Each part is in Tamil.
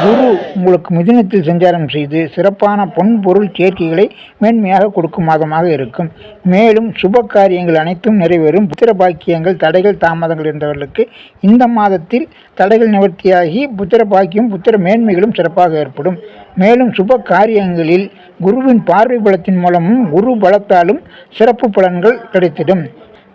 குரு உங்களுக்கு மிதுனத்தில் சஞ்சாரம் செய்து சிறப்பான பொன் பொருள் சேர்க்கைகளை மேன்மையாக கொடுக்கும் மாதமாக இருக்கும். மேலும் சுப காரியங்கள் அனைத்தும் நிறைவேறும். புத்திர பாக்கியங்கள் தடைகள் தாமதங்கள் இருந்தவர்களுக்கு இந்த மாதத்தில் தடைகள் நிவர்த்தியாகி புத்திர பாக்கியம் புத்திர மேன்மைகளும் சிறப்பாக ஏற்படும். மேலும் சுப காரியங்களில் குருவின் பார்வை பலத்தின் மூலமும் குரு பலத்தாலும் சிறப்பு பலன்கள் கிடைத்திடும்.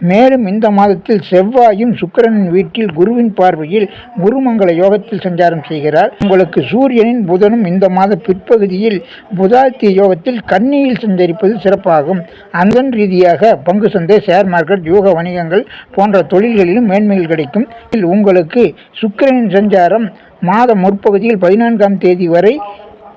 மேலும் இந்த மாதத்தில் செவ்வாயும் சுக்கிரனின் வீட்டில் குருவின் பார்வையில் குருமங்கள யோகத்தில் சஞ்சாரம் செய்கிறார். உங்களுக்கு சூரியனின் புதனும் இந்த மாத பிற்பகுதியில் புதாத்திய யோகத்தில் கன்னியில் சஞ்சரிப்பது சிறப்பாகும். அதன் ரீதியாக பங்கு சந்தை, ஷேர் மார்க்கெட், யூக வணிகங்கள் போன்ற தொழில்களிலும் மேன்மைகள் கிடைக்கும். உங்களுக்கு சுக்கிரனின் சஞ்சாரம் மாத முற்பகுதியில் 14ஆம் தேதி வரை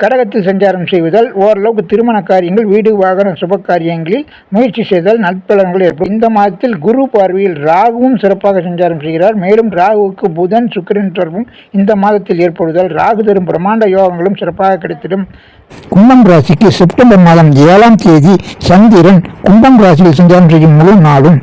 கடகத்தில் சஞ்சாரம் செய்வதால் ஓரளவுக்கு திருமண காரியங்கள், வீடு வாகன சுப காரியங்களில் முயற்சி செய்தால் நற்பலன்கள் ஏற்படும். இந்த மாதத்தில் குரு பார்வையில் ராகுவும் சிறப்பாக சஞ்சாரம் செய்கிறார். மேலும் ராகுவுக்கு புதன் சுக்கிரன் தொடர்பும் இந்த மாதத்தில் ஏற்படுவதால் ராகு தரும் பிரம்மாண்ட யோகங்களும் சிறப்பாக கிடைத்திடும். கும்பம் ராசிக்கு செப்டம்பர் மாதம் 7ஆம் தேதி சந்திரன் கும்பம் ராசியில் சஞ்சாரம் செய்யும் முழு நாளும்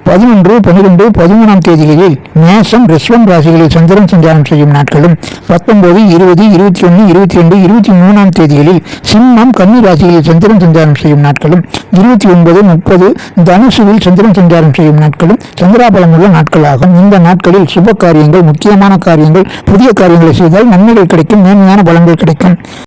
11, 12, 13ஆம் தேதிகளில் மேஷம், ரிஷபம் ராசிகளில் சந்திரன் சஞ்சாரம் செய்யும் நாட்களும் 19, 20, 21, 22, 23ஆம் தேதிகளில் சிம்மம், கன்னி ராசிகளில் சந்திரன் சஞ்சாரம் செய்யும் நாட்களும் 29, 30 தனுசுவில் சந்திரன் சஞ்சாரம் செய்யும் நாட்களும் சந்திராபலம் உள்ள நாட்களாகும். இந்த நாட்களில் சுப காரியங்கள், முக்கியமான காரியங்கள், புதிய காரியங்களை செய்தால் நன்மைகள் கிடைக்கும், மேன்மையான பலன்கள் கிடைக்கும்.